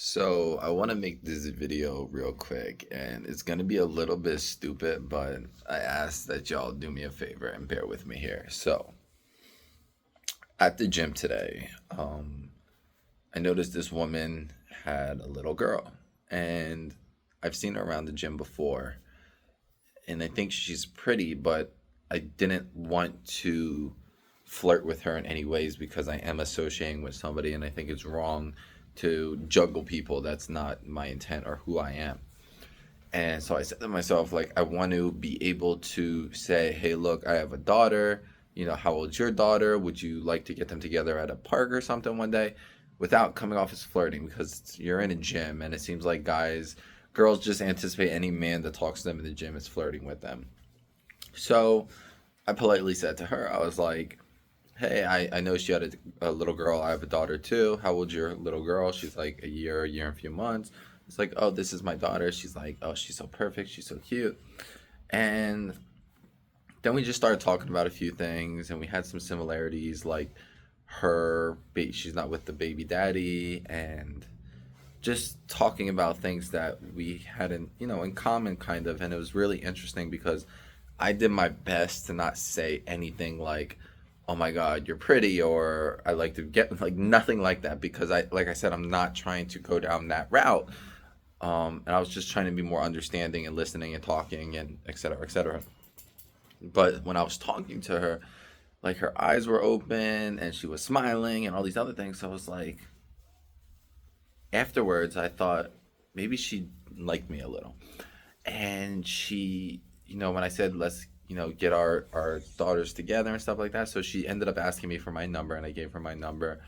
So I want to make this video real quick, and it's gonna be a little bit stupid, but I ask that y'all do me a favor and bear with me here. So at the gym today, I noticed this woman had a little girl, and I've seen her around the gym before, and I think she's pretty, but I didn't want to flirt with her in any ways because I am associating with somebody, and I think it's wrong to juggle people. That's not my intent or who I am. And so I said to myself, like, I want to be able to say, hey, look, I have a daughter. How old's your daughter? Would you like to get them together at a park or something one day? Without coming off as flirting, because you're in a gym and it seems like girls just anticipate any man that talks to them in the gym is flirting with them. So I politely said to her, I was like, hey, I know she had a little girl. I have a daughter too. How old's your little girl? She's like a year and a few months. It's like, oh, this is my daughter. She's like, oh, she's so perfect. She's so cute. And then we just started talking about a few things, and we had some similarities, like she's not with the baby daddy, and just talking about things that we had in common, kind of. And it was really interesting because I did my best to not say anything like, oh my god, you're pretty, or I like to get, like, nothing like that, because like I said, I'm not trying to go down that route. And I was just trying to be more understanding and listening and talking and et cetera, et cetera. But when I was talking to her, like, her eyes were open and she was smiling and all these other things. So I was like, afterwards, I thought maybe she liked me a little. And she, when I said, let's, get our daughters together and stuff like that. So she ended up asking me for my number, and I gave her my number.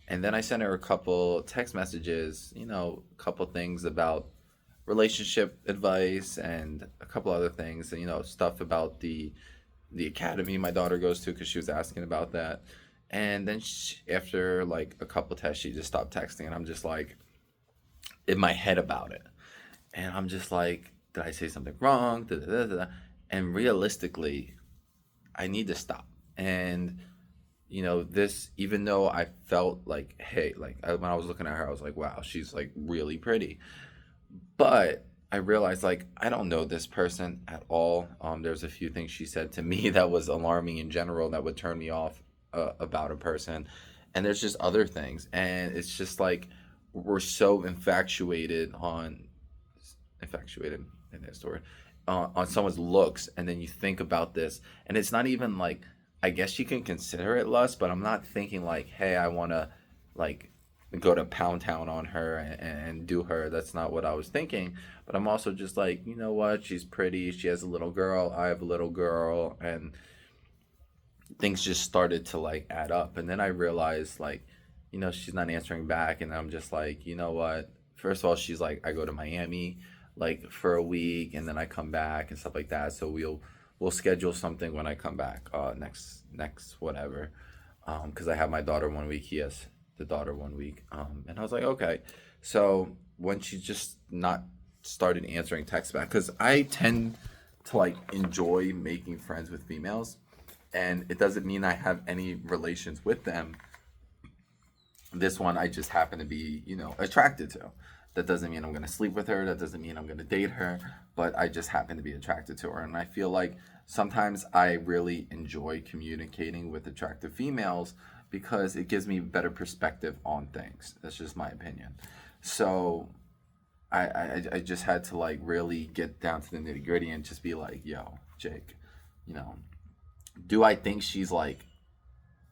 And then I sent her a couple text messages, a couple things about relationship advice and a couple other things, and, stuff about the academy my daughter goes to, because she was asking about that. And then after like a couple tests, she just stopped texting, and I'm just like in my head about it. And I'm just like, did I say something wrong? Da, da, da, da. And realistically, I need to stop. And this, even though I felt like, hey, like, when I was looking at her, I was like, wow, she's like really pretty. But I realized, like, I don't know this person at all. There's a few things she said to me that was alarming in general, that would turn me off about a person. And there's just other things. And it's just like we're so infatuated in that story, on someone's looks, and then you think about this, and it's not even like, I guess you can consider it lust, but I'm not thinking like, hey, I want to, like, go to Pound Town on her and do her. That's not what I was thinking. But I'm also just like, you know what? She's pretty. She has a little girl. I have a little girl, and things just started to like add up. And then I realized, like, she's not answering back, and I'm just like, you know what? First of all, she's like, I go to Miami like for a week, and then I come back and stuff like that. So we'll schedule something when I come back, next whatever, because I have my daughter one week, he has the daughter one week, and I was like, okay. So when she just not started answering texts back, because I tend to like enjoy making friends with females, and it doesn't mean I have any relations with them. This one I just happen to be, attracted to. That doesn't mean I'm going to sleep with her. That doesn't mean I'm going to date her. But I just happen to be attracted to her. And I feel like sometimes I really enjoy communicating with attractive females because it gives me better perspective on things. That's just my opinion. So I just had to like really get down to the nitty gritty and just be like, yo, Jake, you know, do I think she's like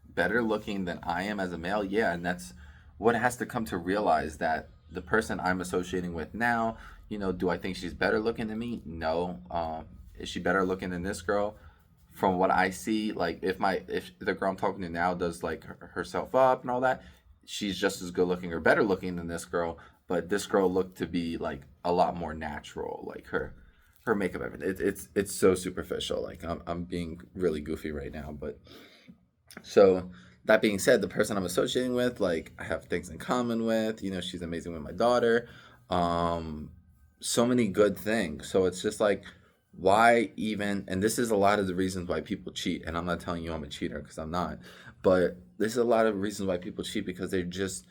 better looking than I am as a male? Yeah, and that's what has to come to realize, that the person I'm associating with now, do I think she's better looking than me? No. Is she better looking than this girl? From what I see, like, if the girl I'm talking to now does like herself up and all that, she's just as good looking or better looking than this girl. But this girl looked to be like a lot more natural, like her makeup, everything. It's so superficial. Like, I'm being really goofy right now, but so that being said, the person I'm associating with, like, I have things in common with. She's amazing with my daughter. Um, so many good things. So it's just like, why even? And this is a lot of the reasons why people cheat. And I'm not telling you I'm a cheater, because I'm not. But this is a lot of reasons why people cheat, because they're just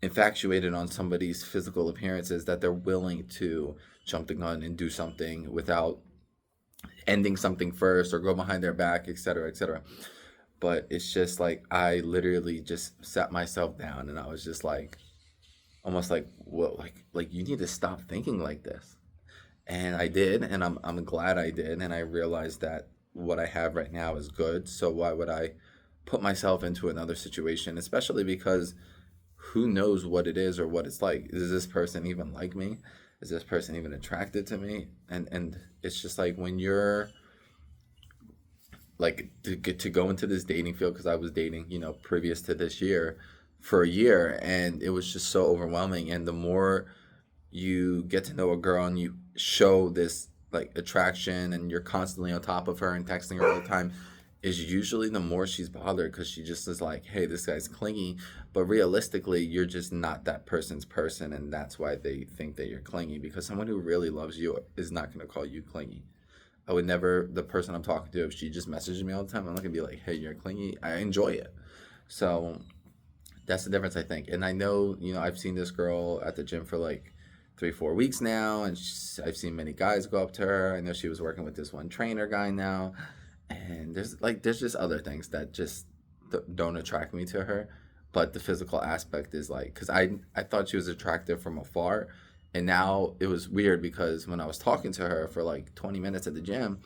infatuated on somebody's physical appearances that they're willing to jump the gun and do something without ending something first or go behind their back, etc., etc. But it's just like I literally just sat myself down and I was just like, almost like, well, like you need to stop thinking like this. And I did, and I'm glad I did, and I realized that what I have right now is good. So why would I put myself into another situation, especially because who knows what it is or what it's like? Is this person even like me? Is this person even attracted to me? And it's just like when you're like to get to go into this dating field, because I was dating, previous to this year for a year, and it was just so overwhelming. And the more you get to know a girl and you show this like attraction and you're constantly on top of her and texting her all the time, is usually the more she's bothered, because she just is like, hey, this guy's clingy. But realistically, you're just not that person's person, and that's why they think that you're clingy, because someone who really loves you is not going to call you clingy. I would never, the person I'm talking to, if she just messages me all the time, I'm not gonna be like, hey, you're clingy. I enjoy it. So that's the difference, I think. And I know, I've seen this girl at the gym for like 3, 4 weeks now, and I've seen many guys go up to her. I know she was working with this one trainer guy now, and there's just other things that just don't attract me to her. But the physical aspect is like, because I thought she was attractive from afar, and now it was weird because when I was talking to her for like 20 minutes at the gym,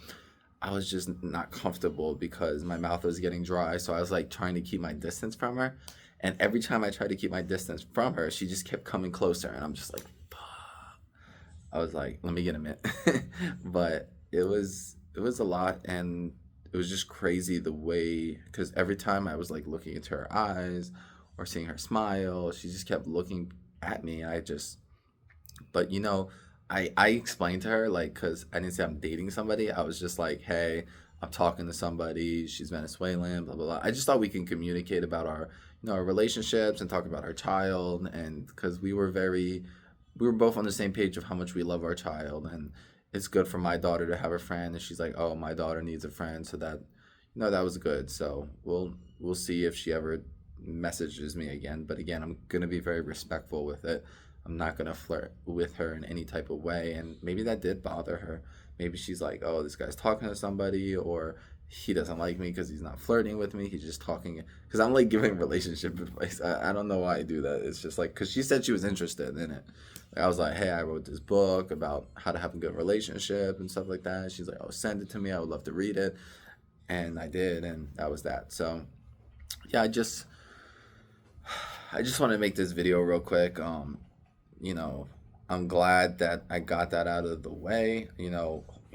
I was just not comfortable because my mouth was getting dry. So I was like trying to keep my distance from her. And every time I tried to keep my distance from her, she just kept coming closer. And I'm just like, I was like, let me get a minute. But it was a lot, and it was just crazy the way, because every time I was like looking into her eyes or seeing her smile, she just kept looking at me. And but I explained to her, like, because I didn't say I'm dating somebody. I was just like, hey, I'm talking to somebody. She's Venezuelan, blah blah blah. I just thought we can communicate about our relationships and talk about our child, and because we were both on the same page of how much we love our child, and it's good for my daughter to have a friend. And she's like, oh, my daughter needs a friend, so that was good. So we'll see if she ever messages me again. But again, I'm gonna be very respectful with it. I'm not gonna flirt with her in any type of way. And maybe that did bother her. Maybe she's like, oh, this guy's talking to somebody, or he doesn't like me because he's not flirting with me. He's just talking. Because I'm like giving relationship advice. I don't know why I do that. It's just like, because she said she was interested in it. Like, I was like, hey, I wrote this book about how to have a good relationship and stuff like that. She's like, oh, send it to me. I would love to read it. And I did, and that was that. So yeah, I just want to make this video real quick. You know, I'm glad that I got that out of the way.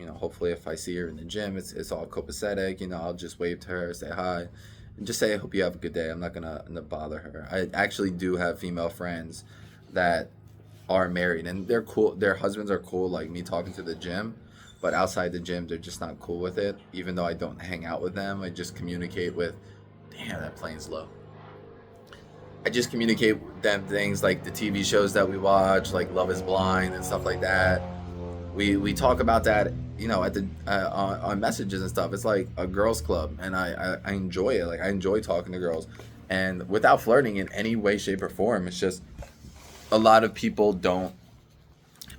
Hopefully if I see her in the gym, it's all copacetic. I'll just wave to her, say hi, and just say I hope you have a good day. I'm not gonna bother her. I actually do have female friends that are married, and they're cool. Their husbands are cool, like me talking to the gym, but outside the gym, they're just not cool with it. Even though I don't hang out with them, I just communicate with. Damn, that plane's low. I just communicate with them things like the TV shows that we watch, like Love Is Blind and stuff like that. We talk about that, at the on messages and stuff. It's like a girls' club, and I enjoy it. Like I enjoy talking to girls, and without flirting in any way, shape, or form. It's just a lot of people don't.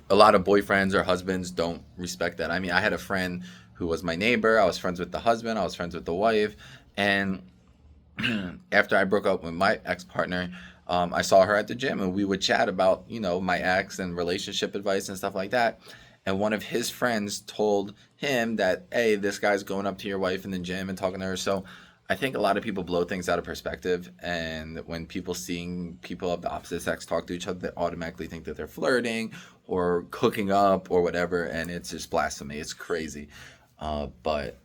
A lot of boyfriends or husbands don't respect that. I mean, I had a friend who was my neighbor. I was friends with the husband. I was friends with the wife, and after I broke up with my ex partner, I saw her at the gym, and we would chat about my ex and relationship advice and stuff like that. And one of his friends told him that, hey, this guy's going up to your wife in the gym and talking to her. So I think a lot of people blow things out of perspective, and when people seeing people of the opposite sex talk to each other, they automatically think that they're flirting or hooking up or whatever, and it's just blasphemy. It's crazy, but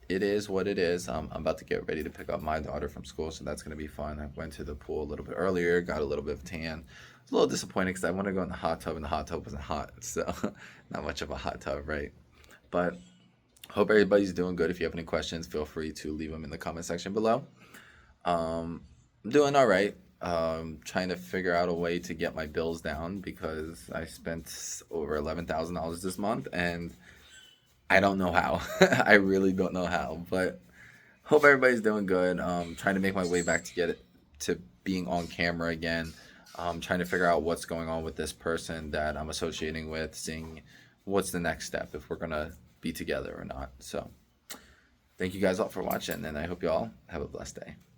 it is what it is. I'm about to get ready to pick up my daughter from school, so that's going to be fun. I went to the pool a little bit earlier, got a little bit of tan. It's a little disappointing because I want to go in the hot tub, and the hot tub wasn't hot, so not much of a hot tub, right? But hope everybody's doing good. If you have any questions, feel free to leave them in the comment section below. I'm doing all right. Trying to figure out a way to get my bills down because I spent over $11,000 this month, and I don't know how. I really don't know how, but hope everybody's doing good. Trying to make my way back to get it to being on camera again. trying to figure out what's going on with this person that I'm associating with, seeing what's the next step if we're gonna be together or not. So thank you guys all for watching, and I hope you all have a blessed day.